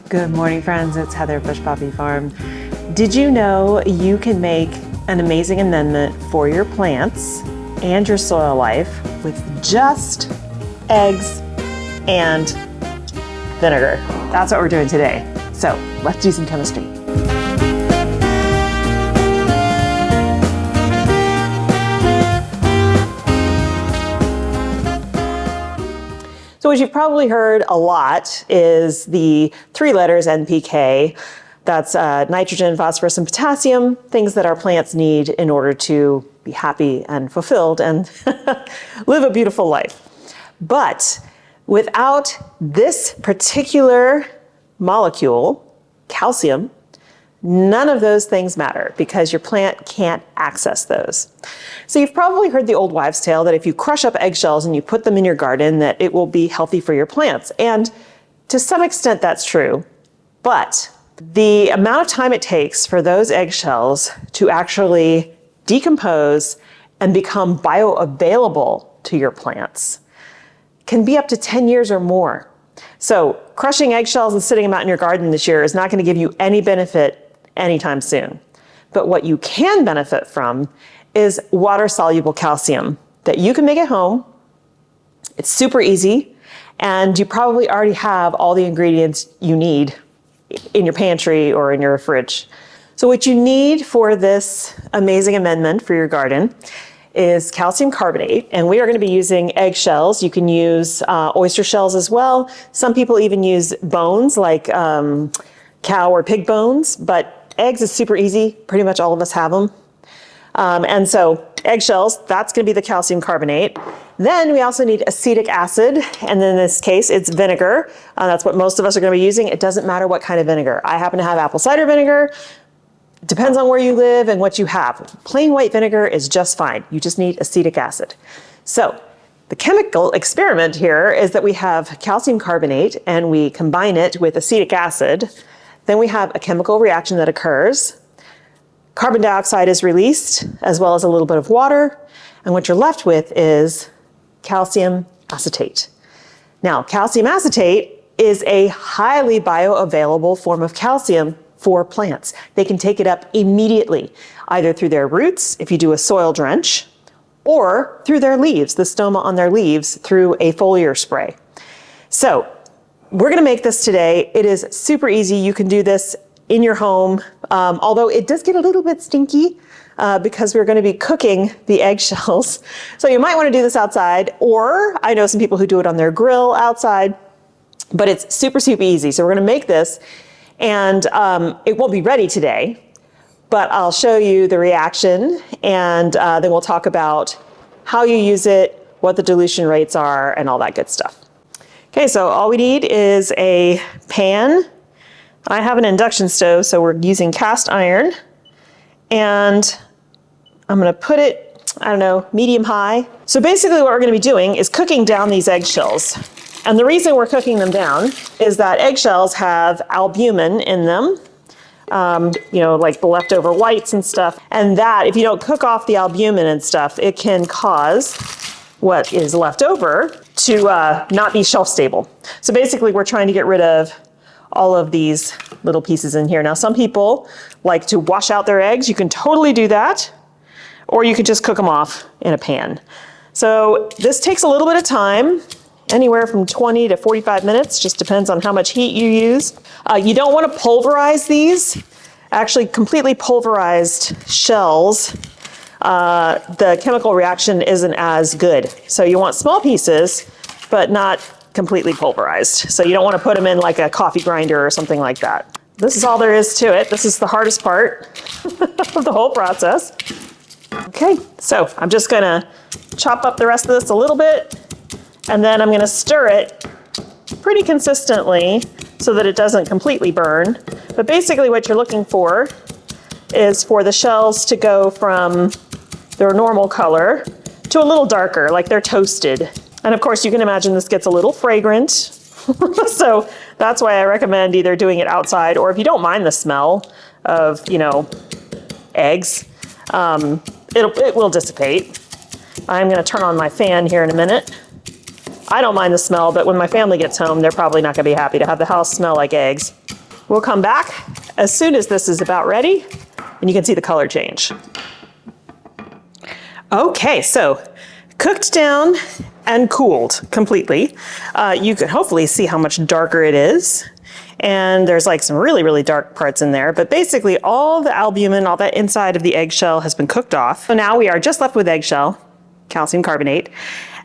Good morning, friends. It's Heather, Bush Poppy Farm. Did you know you can make an amazing amendment for your plants and your soil life with just eggs and vinegar? That's what we're doing today. So let's do some chemistry. So what you've probably heard a lot is the three letters NPK. That's nitrogen, phosphorus, and potassium, things that our plants need in order to be happy and fulfilled and live a beautiful life. But without this particular molecule, calcium, none of those things matter because your plant can't access those. So you've probably heard the old wives' tale that if you crush up eggshells and you put them in your garden, that it will be healthy for your plants. And to some extent that's true, but the amount of time it takes for those eggshells to actually decompose and become bioavailable to your plants can be up to 10 years or more. So crushing eggshells and sitting them out in your garden this year is not going to give you any benefit anytime soon. But what you can benefit from is water-soluble calcium that you can make at home. It's super easy, and you probably already have all the ingredients you need in your pantry or in your fridge. So what you need for this amazing amendment for your garden is calcium carbonate, and we are going to be using eggshells. You can use oyster shells as well. Some people even use bones like cow or pig bones, but eggs is super easy. Pretty much all of us have them. And so eggshells, that's going to be the calcium carbonate. Then we also need acetic acid, and in this case it's vinegar. That's what most of us are going to be using. It doesn't matter what kind of vinegar. I happen to have apple cider vinegar. It depends on where you live and what you have. Plain white vinegar is just fine. You just need acetic acid. So the chemical experiment here is that we have calcium carbonate and we combine it with acetic acid. Then we have a chemical reaction that occurs. Carbon dioxide is released, as well as a little bit of water. And what you're left with is calcium acetate. Now, calcium acetate is a highly bioavailable form of calcium for plants. They can take it up immediately, either through their roots, if you do a soil drench, or through their leaves, the stoma on their leaves, through a foliar spray. So we're going to make this today. It is super easy. You can do this in your home, although it does get a little bit stinky because we're going to be cooking the eggshells. So you might want to do this outside, or I know some people who do it on their grill outside, but it's super, super easy. So we're going to make this, and it won't be ready today, but I'll show you the reaction, and then we'll talk about how you use it, what the dilution rates are, and all that good stuff. Okay, so all we need is a pan. I have an induction stove, so we're using cast iron. And I'm gonna put it, I don't know, medium high. So basically what we're gonna be doing is cooking down these eggshells. And the reason we're cooking them down is that eggshells have albumin in them, you know, like the leftover whites and stuff. And that, if you don't cook off the albumin and stuff, it can cause what is left over to not be shelf stable. So basically we're trying to get rid of all of these little pieces in here. Now some people like to wash out their eggs. You can totally do that, or you could just cook them off in a pan. So this takes a little bit of time, anywhere from 20 to 45 minutes, just depends on how much heat you use. You don't want to pulverize these. Actually, completely pulverized shells, the chemical reaction isn't as good. So you want small pieces, but not completely pulverized. So you don't want to put them in like a coffee grinder or something like that. This is all there is to it. This is the hardest part of the whole process. Okay, so I'm just gonna chop up the rest of this a little bit, and then I'm gonna stir it pretty consistently so that it doesn't completely burn. But basically what you're looking for is for the shells to go from their normal color to a little darker, like they're toasted. And of course you can imagine this gets a little fragrant. So that's why I recommend either doing it outside, or if you don't mind the smell of, you know, eggs, it will dissipate. I'm gonna turn on my fan here in a minute. I don't mind the smell, but when my family gets home, they're probably not gonna be happy to have the house smell like eggs. We'll come back as soon as this is about ready, and you can see the color change. Okay, so cooked down and cooled completely. You can hopefully see how much darker it is. And there's like some really, really dark parts in there, but basically all the albumin, all that inside of the eggshell has been cooked off. So now we are just left with eggshell, calcium carbonate,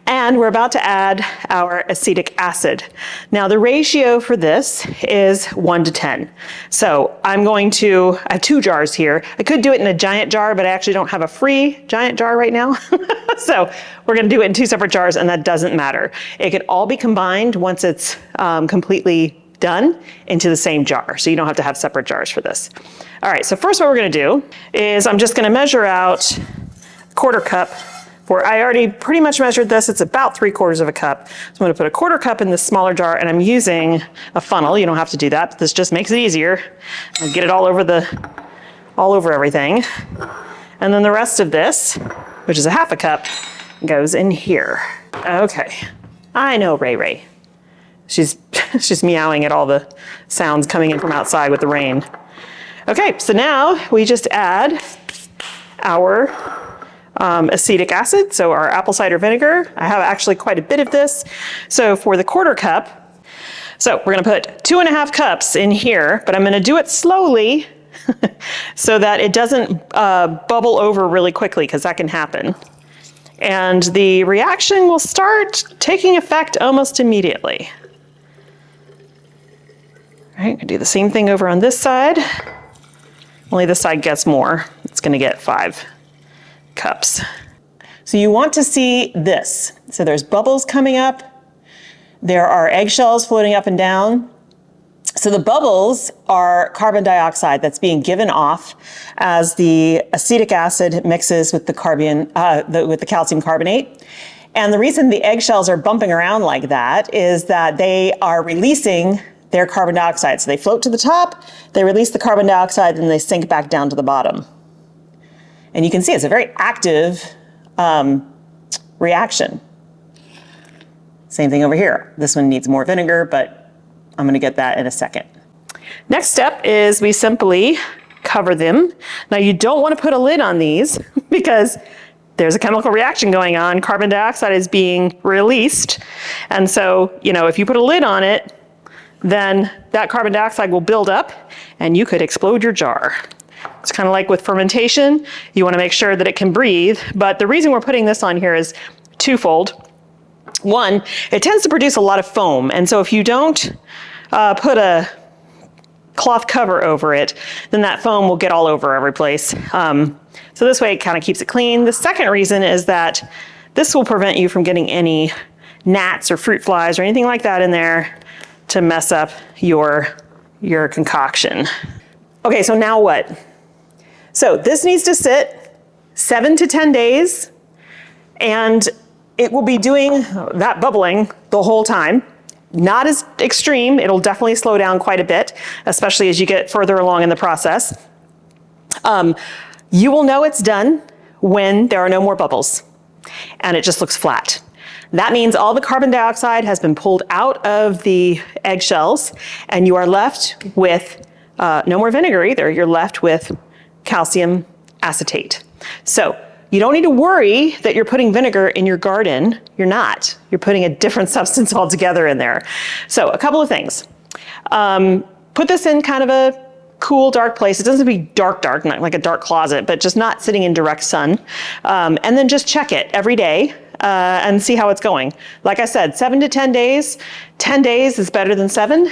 and we're about to add our acetic acid. Now the ratio for this is 1 to 10. So I have 2 jars here. I could do it in a giant jar, but I actually don't have a free giant jar right now. So we're gonna do it in 2 separate jars, and that doesn't matter. It can all be combined once it's completely done into the same jar. So you don't have to have separate jars for this. All right, so first what we're gonna do is I'm just gonna measure out a 1/4 cup. I already pretty much measured this. It's about 3/4 of a cup. So I'm gonna put a 1/4 cup in this smaller jar, and I'm using a funnel. You don't have to do that, but this just makes it easier. I'll get it all over everything. And then the rest of this, which is a 1/2 cup, goes in here. Okay, I know Ray. She's meowing at all the sounds coming in from outside with the rain. Okay, so now we just add our acetic acid, so our apple cider vinegar. I have actually quite a bit of this. So for the 1/4 cup, so we're gonna put 2.5 cups in here, but I'm gonna do it slowly so that it doesn't bubble over really quickly, because that can happen. And the reaction will start taking effect almost immediately. All right, I'm gonna do the same thing over on this side, only this side gets more. It's gonna get 5 cups. So you want to see this. So there's bubbles coming up. There are eggshells floating up and down. So the bubbles are carbon dioxide that's being given off as the acetic acid mixes with the calcium carbonate. And the reason the eggshells are bumping around like that is that they are releasing their carbon dioxide. So they float to the top, they release the carbon dioxide, and they sink back down to the bottom. And you can see it's a very active reaction. Same thing over here. This one needs more vinegar, but I'm gonna get that in a second. Next step is we simply cover them. Now you don't wanna put a lid on these because there's a chemical reaction going on. Carbon dioxide is being released. And so, if you put a lid on it, then that carbon dioxide will build up and you could explode your jar. It's kind of like with fermentation. You want to make sure that it can breathe, but the reason we're putting this on here is twofold. One, it tends to produce a lot of foam, and so if you don't put a cloth cover over it, then that foam will get all over every place. So this way it kind of keeps it clean. The second reason is that this will prevent you from getting any gnats or fruit flies or anything like that in there to mess up your concoction. Okay, so now what? So this needs to sit 7 to 10 days, and it will be doing that bubbling the whole time. Not as extreme, it'll definitely slow down quite a bit, especially as you get further along in the process. You will know it's done when there are no more bubbles, and it just looks flat. That means all the carbon dioxide has been pulled out of the eggshells, and you are left with no more vinegar either. You're left with calcium acetate. So you don't need to worry that you're putting vinegar in your garden. You're not. You're putting a different substance altogether in there. So a couple of things. Put this in kind of a cool, dark place. It doesn't have to be dark, not like a dark closet, but just not sitting in direct sun. And then just check it every day and see how it's going. Like I said, 7 to 10 days. 10 days is better than 7,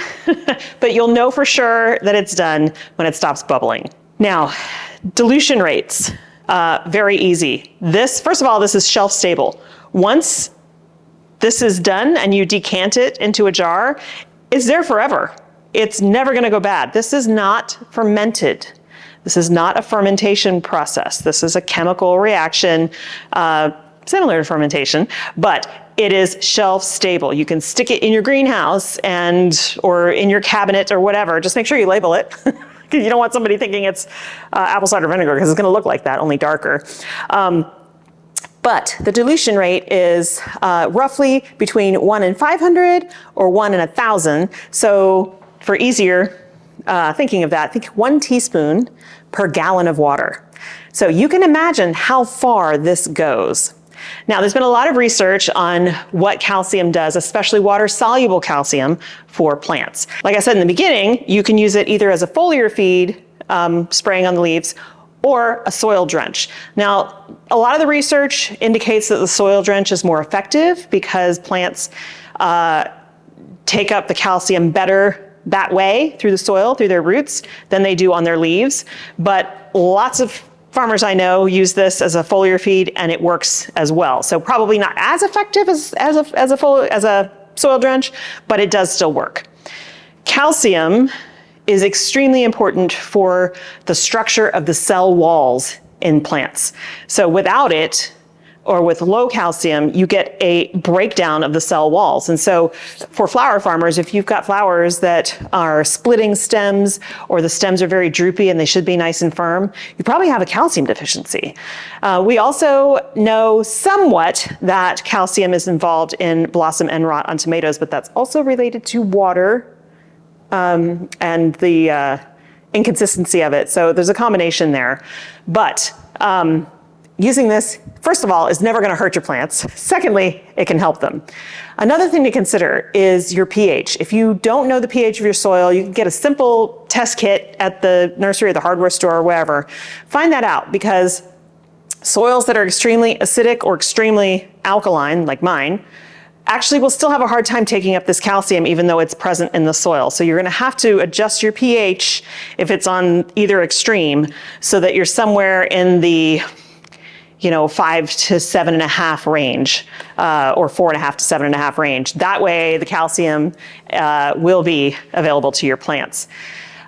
but you'll know for sure that it's done when it stops bubbling. Now, dilution rates, very easy. First of all, this is shelf stable. Once this is done and you decant it into a jar, it's there forever. It's never gonna go bad. This is not fermented. This is not a fermentation process. This is a chemical reaction, similar to fermentation, but it is shelf stable. You can stick it in your greenhouse or in your cabinet or whatever. Just make sure you label it. Because you don't want somebody thinking it's apple cider vinegar, because it's gonna look like that, only darker. But the dilution rate is roughly between 1 in 500 or 1 in 1,000. So for easier thinking of that, think 1 teaspoon per gallon of water. So you can imagine how far this goes. Now, there's been a lot of research on what calcium does, especially water-soluble calcium for plants. Like I said in the beginning, you can use it either as a foliar feed, spraying on the leaves, or a soil drench. Now, a lot of the research indicates that the soil drench is more effective because plants take up the calcium better that way through the soil, through their roots, than they do on their leaves. But lots of farmers I know use this as a foliar feed, and it works as well. So probably not as effective as a soil drench, but it does still work. Calcium is extremely important for the structure of the cell walls in plants. So without it, or with low calcium, you get a breakdown of the cell walls. And so for flower farmers, if you've got flowers that are splitting stems, or the stems are very droopy and they should be nice and firm, you probably have a calcium deficiency. We also know somewhat that calcium is involved in blossom end rot on tomatoes, but that's also related to water and the inconsistency of it. So there's a combination there. But using this, first of all, is never going to hurt your plants. Secondly, it can help them. Another thing to consider is your pH. If you don't know the pH of your soil, you can get a simple test kit at the nursery or the hardware store or wherever. Find that out, because soils that are extremely acidic or extremely alkaline, like mine, actually will still have a hard time taking up this calcium even though it's present in the soil. So you're going to have to adjust your pH if it's on either extreme, so that you're somewhere in the 5 to 7.5 range, or 4.5 to 7.5 range. That way the calcium will be available to your plants.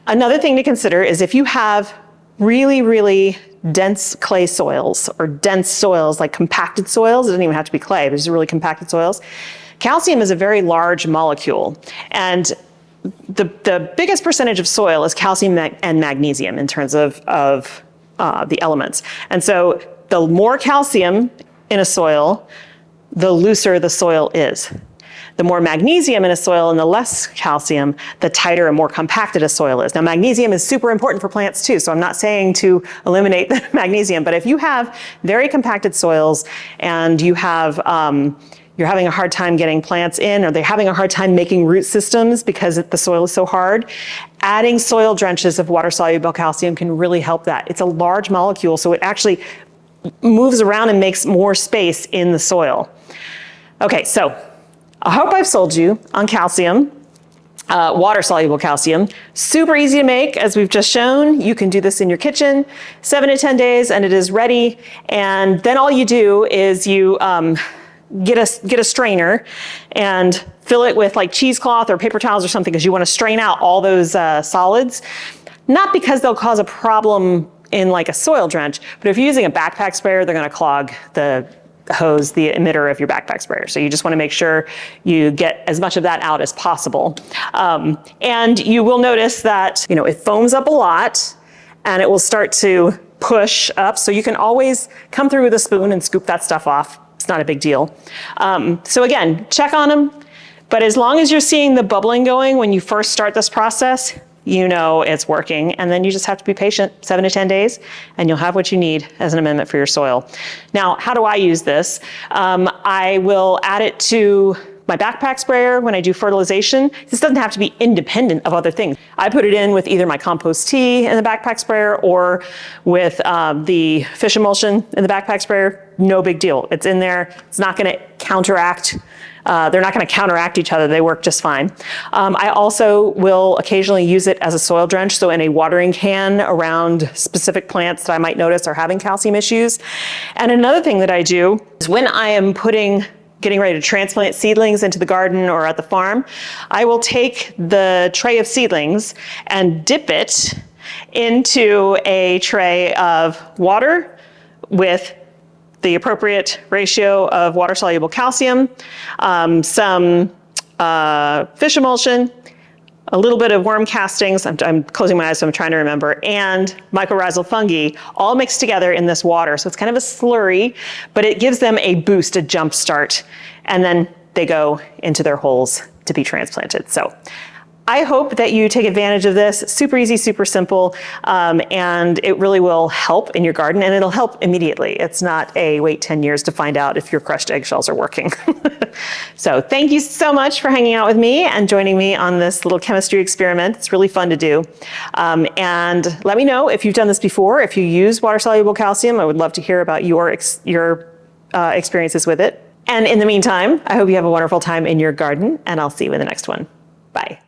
Another thing to consider is if you have really, really dense clay soils, or dense soils like compacted soils, it doesn't even have to be clay, but just really compacted soils. Calcium is a very large molecule, and the biggest percentage of soil is calcium and magnesium in terms of the elements. And so the more calcium in a soil, the looser the soil is. The more magnesium in a soil and the less calcium, the tighter and more compacted a soil is. Now, magnesium is super important for plants too, so I'm not saying to eliminate the magnesium, but if you have very compacted soils and you have, you're having a hard time getting plants in, or they're having a hard time making root systems because the soil is so hard, adding soil drenches of water-soluble calcium can really help that. It's a large molecule, so it actually moves around and makes more space in the soil. Okay, so I hope I've sold you on calcium, water-soluble calcium. Super easy to make, as we've just shown. You can do this in your kitchen, 7 to 10 days, and it is ready. And then all you do is you get a strainer and fill it with like cheesecloth or paper towels or something, because you want to strain out all those solids. Not because they'll cause a problem in like a soil drench, but if you're using a backpack sprayer, they're going to clog the hose, the emitter of your backpack sprayer. So you just want to make sure you get as much of that out as possible. And you will notice that, it foams up a lot and it will start to push up. So you can always come through with a spoon and scoop that stuff off. It's not a big deal. So again, check on them. But as long as you're seeing the bubbling going when you first start this process, it's working, and then you just have to be patient, 7 to 10 days, and you'll have what you need as an amendment for your soil. Now, how do I use this? I will add it to my backpack sprayer when I do fertilization. This doesn't have to be independent of other things. I put it in with either my compost tea in the backpack sprayer or with the fish emulsion in the backpack sprayer. No big deal. It's in there. It's not going to counteract. They're not going to counteract each other. They work just fine. I also will occasionally use it as a soil drench, so in a watering can around specific plants that I might notice are having calcium issues. And another thing that I do is when I am getting ready to transplant seedlings into the garden or at the farm, I will take the tray of seedlings and dip it into a tray of water with the appropriate ratio of water-soluble calcium, some fish emulsion, a little bit of worm castings, I'm closing my eyes so I'm trying to remember, and mycorrhizal fungi, all mixed together in this water. So it's kind of a slurry, but it gives them a boost, a jump start, and then they go into their holes to be transplanted. So I hope that you take advantage of this. Super easy, super simple, and it really will help in your garden, and it'll help immediately. It's not a wait 10 years to find out if your crushed eggshells are working. So thank you so much for hanging out with me and joining me on this little chemistry experiment. It's really fun to do. And let me know if you've done this before, if you use water-soluble calcium. I would love to hear about your experiences with it. And in the meantime, I hope you have a wonderful time in your garden, and I'll see you in the next one. Bye.